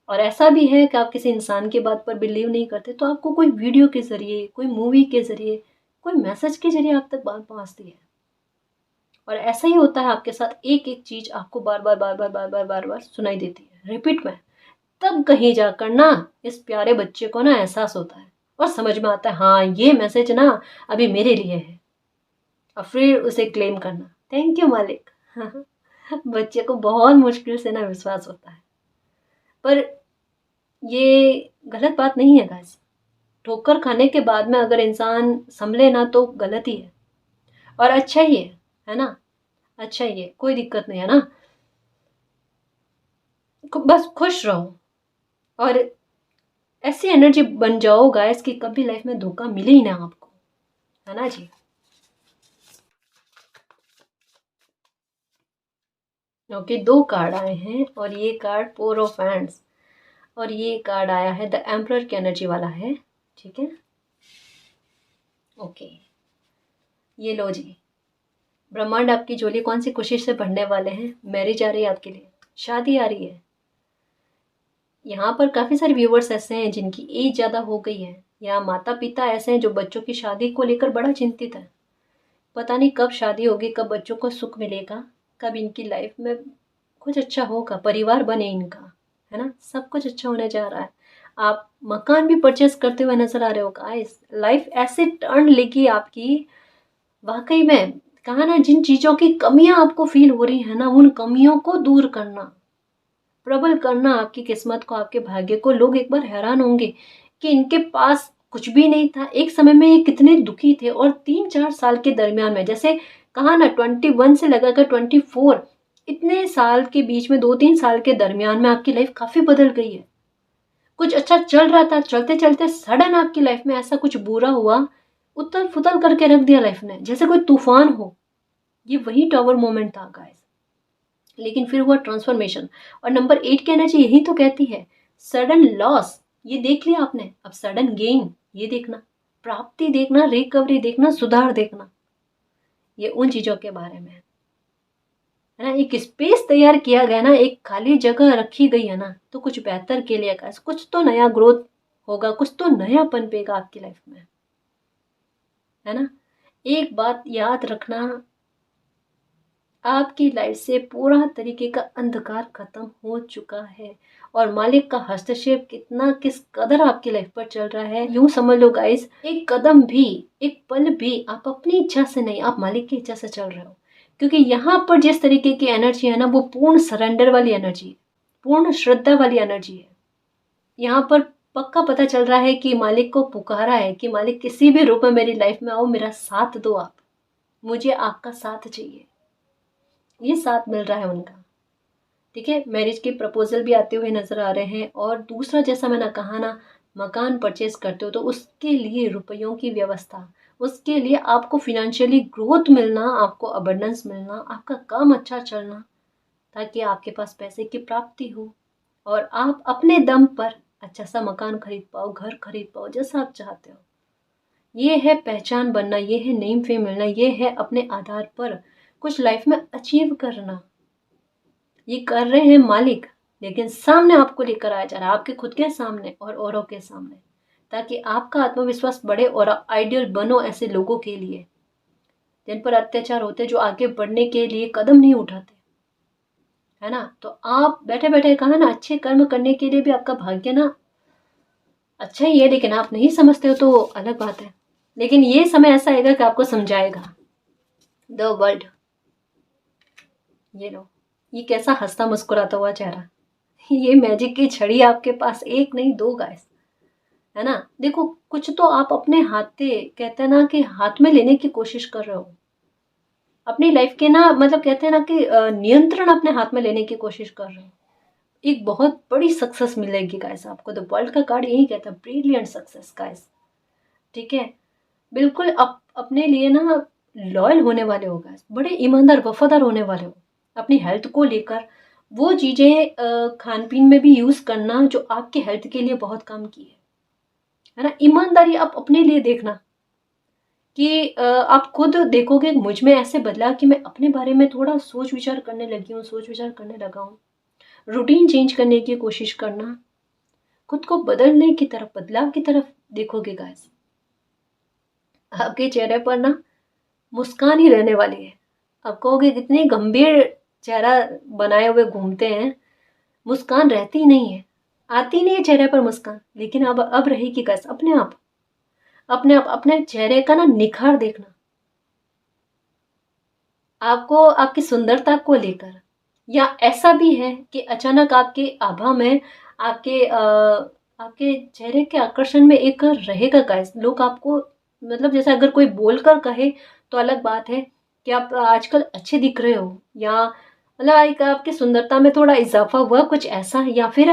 और ऐसा भी है कि आप किसी इंसान की बात पर बिलीव नहीं करते, तो आपको कोई वीडियो के जरिए, कोई मूवी के जरिए, कोई मैसेज के जरिए आप तक बात पहुंचती है। और ऐसा ही होता है आपके साथ, एक एक चीज आपको बार बार बार बार बार बार बार बार सुनाई देती है, रिपीट में। तब कहीं जाकर ना इस प्यारे बच्चे को ना एहसास होता है और समझ में आता है, हाँ ये मैसेज ना अभी मेरे लिए है, और फिर उसे क्लेम करना, थैंक यू मालिक। बच्चे को बहुत मुश्किल से ना विश्वास होता है, पर ये गलत बात नहीं है गाइस। ठोकर खाने के बाद में अगर इंसान संभले ना, तो गलत ही है, और अच्छा ही है ना, अच्छा ही है, कोई दिक्कत नहीं है ना। बस खुश रहो और ऐसी एनर्जी बन जाओ गाइस कि कभी लाइफ में धोखा मिले ही ना आपको, है ना जी। ओके, 2 कार्ड आए हैं और ये कार्ड 4 ऑफ हैंड्स, और ये कार्ड आया है द एम्परर की एनर्जी वाला है, ठीक है। ओके, ये लो जी, ब्रह्मांड आपकी झोली कौन सी खुशी से भरने वाले हैं? मैरिज आ रही है आपके लिए, शादी आ रही है। यहाँ पर काफ़ी सारे व्यूवर्स ऐसे हैं जिनकी एज ज़्यादा हो गई है, या माता पिता ऐसे हैं जो बच्चों की शादी को लेकर बड़ा चिंतित है। पता नहीं कब शादी होगी, कब बच्चों को सुख मिलेगा, कब इनकी लाइफ में कुछ अच्छा होगा, परिवार बने इनका, है ना? सब कुछ अच्छा होने जा रहा है। आप मकान भी परचेस करते हुए नजर आ रहे हो गाइस। लाइफ ऐसे टर्न लेगी आपकी, वाकई में। कहा ना, जिन चीज़ों की कमियां आपको फील हो रही है ना, उन कमियों को दूर करना, प्रबल करना आपकी किस्मत को, आपके भाग्य को। लोग एक बार हैरान होंगे कि इनके पास कुछ भी नहीं था, एक समय में ये कितने दुखी थे, और 3-4 साल के दरमियान में, जैसे कहा ना 21 से लगाकर 24, इतने साल के बीच में 2-3 साल के दरमियान में आपकी लाइफ काफी बदल गई है। कुछ अच्छा चल रहा था, चलते चलते सडन आपकी लाइफ में ऐसा कुछ बुरा हुआ, उथल फुथल करके रख दिया लाइफ ने, जैसे कोई तूफान हो। ये वही टावर मोमेंट था गाइस। लेकिन फिर हुआ ट्रांसफॉर्मेशन। और नंबर 8 की एनर्जी यही तो कहती है, सडन लॉस ये देख लिया आपने, अब सडन गेन ये देखना, प्राप्ति देखना, रिकवरी देखना, सुधार देखना। ये उन चीजों के बारे में है ना। एक स्पेस तैयार किया गया ना, एक खाली जगह रखी गई है ना, तो कुछ बेहतर के लिए का कुछ तो नया ग्रोथ होगा, कुछ तो नया पनपेगा आपकी लाइफ में, है ना। एक बात याद रखना, आपकी लाइफ से पूरा तरीके का अंधकार खत्म हो चुका है, और मालिक का हस्तक्षेप कितना किस कदर आपकी लाइफ पर चल रहा है, यूं समझ लो गाइस, एक कदम भी, एक पल भी आप अपनी इच्छा से नहीं, आप मालिक की इच्छा से चल रहे हो। क्योंकि यहाँ पर जिस तरीके की एनर्जी है ना, वो पूर्ण सरेंडर वाली एनर्जी है, पूर्ण श्रद्धा वाली एनर्जी है। यहाँ पर पक्का पता चल रहा है कि मालिक को पुकारा है कि मालिक किसी भी रूप में मेरी लाइफ में आओ, मेरा साथ दो, आप, मुझे आपका साथ चाहिए। ये साथ मिल रहा है उनका, ठीक है। मैरिज के प्रपोजल भी आते हुए नजर आ रहे हैं। और दूसरा, जैसा मैंने कहा ना, मकान परचेज करते हो तो उसके लिए रुपयों की व्यवस्था, उसके लिए आपको फिनेंशियली ग्रोथ मिलना, आपको अबंडेंस मिलना, आपका काम अच्छा चलना, ताकि आपके पास पैसे की प्राप्ति हो और आप अपने दम पर अच्छा सा मकान खरीद पाओ, घर खरीद पाओ, जैसा आप चाहते हो। ये है पहचान बनना, ये है नेम फेम मिलना, ये है अपने आधार पर कुछ लाइफ में अचीव करना। ये कर रहे हैं मालिक, लेकिन सामने आपको लेकर आया जा रहा है, आपके खुद के सामने और औरों के सामने, ताकि आपका आत्मविश्वास बढ़े और आइडियल बनो ऐसे लोगों के लिए जिन पर अत्याचार होते, जो आगे बढ़ने के लिए कदम नहीं उठाते, है ना। तो आप बैठे बैठे कहा ना, अच्छे कर्म करने के लिए भी आपका भाग्य ना अच्छा ही है, लेकिन आप नहीं समझते हो तो अलग बात है। लेकिन ये समय ऐसा आएगा कि आपको समझाएगा द वर्ल्ड। ये लो, ये कैसा हंसता मुस्कुराता हुआ चेहरा, ये मैजिक की छड़ी आपके पास, एक नहीं दो गाइस, है ना। देखो, कुछ तो आप अपने हाथे, कहते हैं ना कि हाथ में लेने की कोशिश कर रहे हो अपनी लाइफ के ना, मतलब कहते हैं ना कि नियंत्रण अपने हाथ में लेने की कोशिश कर रहे हो। एक बहुत बड़ी सक्सेस मिलेगी गाइस आपको, द वर्ल्ड का कार्ड यही कहता है, ब्रिलियंट सक्सेस गाइस, ठीक है। बिल्कुल अपने लिए ना लॉयल होने वाले हो गाइस, बड़े ईमानदार वफादार होने वाले हो अपनी हेल्थ को लेकर। वो चीज़ें खान पीन में भी यूज़ करना जो आपके हेल्थ के लिए बहुत काम की है ना। ईमानदारी आप अपने लिए देखना कि आप खुद देखोगे मुझ में ऐसे बदला कि मैं अपने बारे में थोड़ा सोच विचार करने लगी हूँ, सोच विचार करने लगा हूँ। रूटीन चेंज करने की कोशिश करना, खुद को बदलने की तरफ, बदलाव की तरफ देखोगे गाइस, आपके चेहरे पर ना मुस्कान ही रहने वाली है। आप कहोगे कितनी गंभीर चेहरा बनाए हुए घूमते हैं, मुस्कान रहती ही नहीं है, आती नहीं है चेहरे पर मुस्कान। लेकिन अब रहेगी गाइस, अपने आप, अपने आप अपने चेहरे का ना निखार देखना, आपको आपकी सुंदरता को लेकर। या ऐसा भी है कि अचानक आपके आभा में, आपके आपके चेहरे के आकर्षण में एक रहेगा गाइस, लोग आपको, मतलब जैसे अगर कोई बोलकर कहे तो अलग बात है कि आप आजकल अच्छे दिख रहे हो, या मतलब एक आपकी सुंदरता में थोड़ा इजाफा हुआ, कुछ ऐसा। या फिर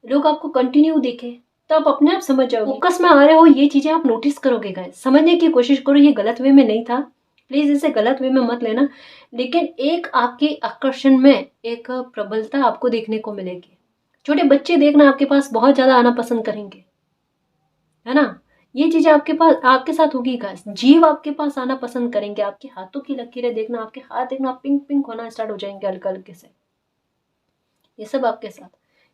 लोग आपको कंटिन्यू देखे, तो आप अपने आप समझ जाओगे, फोकस में आ रहे हो, ये चीजें आप नोटिस करोगे गाइस। समझने की कोशिश करो, ये गलत वे में नहीं था, प्लीज इसे गलत वे में मत लेना। लेकिन एक आपके आकर्षण में एक प्रबलता आपको देखने को मिलेगी। छोटे बच्चे देखना आपके पास बहुत ज्यादा आना पसंद करेंगे, है ना। ये चीज़ें आपके पास आपके साथ होगी गाइस। जीव आपके पास आना पसंद करेंगे, आपके हाथों की लकीरें देखना, आपके हाथ देखना पिंक पिंक होना स्टार्ट हो जाएंगे हल्के हल्के से। ये सब आपके साथ,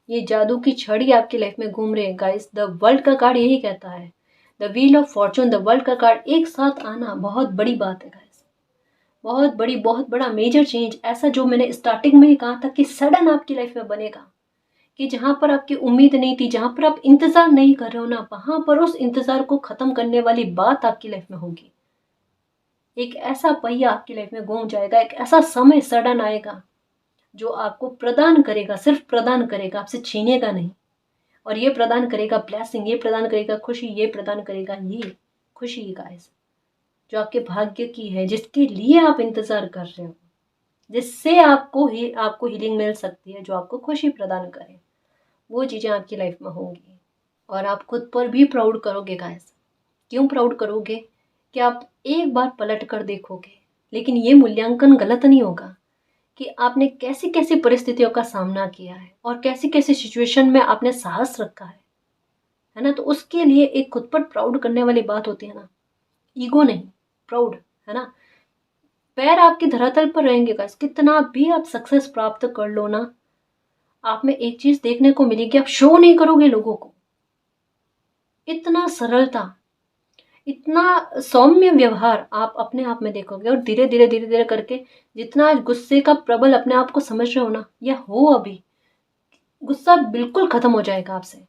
ये जादू की छड़ी आपकी लाइफ में घूम रही है गाइस। द वर्ल्ड का कार्ड यही कहता है, the wheel of Fortune, the world का कार्ड एक साथ आना बहुत बड़ी बात है गाइस, बहुत बड़ी, बहुत बड़ा मेजर चेंज, ऐसा जो मैंने स्टार्टिंग में ही कहा था कि सडन आपकी लाइफ में बनेगा, कि जहां पर आपकी उम्मीद नहीं थी, जहां पर आप इंतजार नहीं कर रहे हो ना, वहां पर उस इंतजार को खत्म करने वाली बात आपकी लाइफ में होगी। एक ऐसा पहिया आपकी लाइफ में घूम जाएगा, एक ऐसा समय सडन आएगा जो आपको प्रदान करेगा, सिर्फ प्रदान करेगा, आपसे छीनेगा नहीं। और ये प्रदान करेगा ब्लेसिंग, ये प्रदान करेगा खुशी, ये प्रदान करेगा ये खुशी गाइस, जो आपके भाग्य की है, जिसके लिए आप इंतजार कर रहे हो, जिससे आपको हीलिंग मिल सकती है, जो आपको खुशी प्रदान करे, वो चीज़ें आपकी लाइफ में होंगी। और आप खुद पर भी प्राउड करोगे गाइस। क्यों प्राउड करोगे? कि आप एक बार पलट कर देखोगे, लेकिन ये मूल्यांकन गलत नहीं होगा कि आपने कैसी कैसी परिस्थितियों का सामना किया है और कैसी कैसी सिचुएशन में आपने साहस रखा है ना। तो उसके लिए एक खुद पर प्राउड करने वाली बात होती है ना, ईगो नहीं, प्राउड, है ना। पैर आपके धरातल पर रहेंगे गाइस, कितना भी आप सक्सेस प्राप्त कर लो ना, आप में एक चीज देखने को मिलेगी, आप शो नहीं करोगे लोगों को। इतना सरलता, इतना सौम्य व्यवहार आप अपने आप में देखोगे, और धीरे धीरे धीरे धीरे करके जितना आज गुस्से का प्रबल अपने आप को समझ रहे हो ना, या हो अभी, गुस्सा बिल्कुल खत्म हो जाएगा आपसे,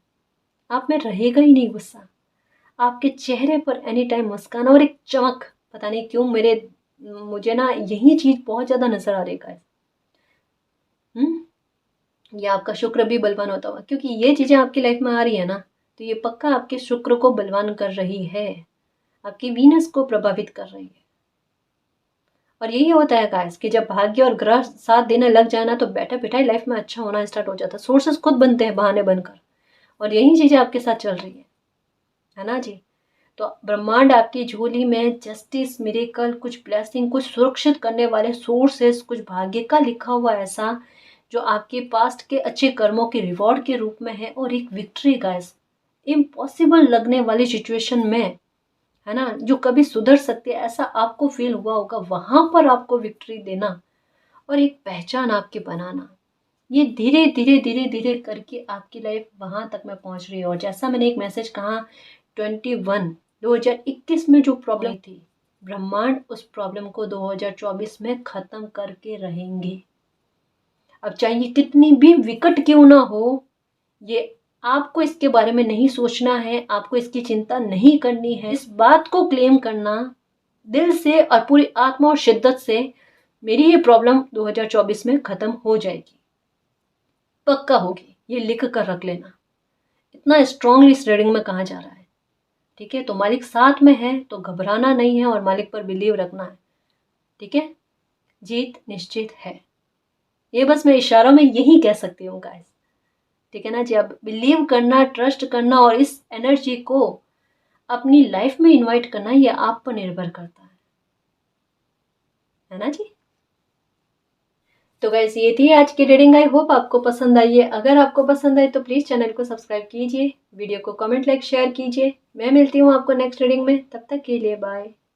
आप में रहेगा ही नहीं गुस्सा। आपके चेहरे पर एनी टाइम मुस्कान और एक चमक, पता नहीं क्यों मुझे ना यही चीज बहुत ज्यादा नजर आ रही है। या आपका शुक्र भी बलवान होता हुआ, क्योंकि ये चीजें आपकी लाइफ में आ रही है ना, तो ये पक्का आपके शुक्र को बलवान कर रही है, आपकी वीनस को प्रभावित कर रही है। और यही होता है गाइस कि जब भाग्य और ग्रह साथ देने लग जाए ना, तो बैठा बैठा ही लाइफ में अच्छा होना स्टार्ट हो जाता है, सोर्सेस खुद बनते हैं बहाने बनकर। और यही चीजें आपके साथ चल रही है ना जी। तो ब्रह्मांड आपकी झोली में जस्टिस, मिरेकल, कुछ ब्लेसिंग, कुछ सुरक्षित करने वाले सोर्सेस, कुछ भाग्य का लिखा हुआ ऐसा जो आपके पास्ट के अच्छे कर्मों के रिवॉर्ड के रूप में है, और एक विक्ट्री गाइस, इम्पॉसिबल लगने वाली सिचुएशन में, है ना, जो कभी सुधर सकती है ऐसा आपको फील हुआ होगा, वहां पर आपको विक्ट्री देना और एक पहचान आपकी बनाना, ये धीरे धीरे धीरे धीरे करके आपकी लाइफ वहां तक में पहुंच रही है। और जैसा मैंने एक मैसेज कहा, 2021 में जो प्रॉब्लम थी, ब्रह्मांड उस प्रॉब्लम को 2024 में खत्म करके रहेंगे। अब चाहे ये कितनी भी विकट क्यों ना हो, ये आपको इसके बारे में नहीं सोचना है, आपको इसकी चिंता नहीं करनी है, इस बात को क्लेम करना दिल से और पूरी आत्मा और शिद्दत से, मेरी ये प्रॉब्लम 2024 में खत्म हो जाएगी, पक्का होगी, ये लिख कर रख लेना। इतना स्ट्रांगली इस रीडिंग में कहा जा रहा है, ठीक है। तो मालिक साथ में है तो घबराना नहीं है और मालिक पर बिलीव रखना है, ठीक है। जीत निश्चित है, ये बस मैं इशारों में यही कह सकती हूँ गाइस, ठीक है ना जी। अब बिलीव करना, ट्रस्ट करना और इस एनर्जी को अपनी लाइफ में इनवाइट करना, ये आप पर निर्भर करता है ना जी। तो गाइस ये थी आज की रीडिंग, आई होप आपको पसंद आई है। अगर आपको पसंद आए तो प्लीज चैनल को सब्सक्राइब कीजिए, वीडियो को कमेंट, लाइक, शेयर कीजिए। मैं मिलती हूँ आपको नेक्स्ट रीडिंग में, तब तक के लिए बाय।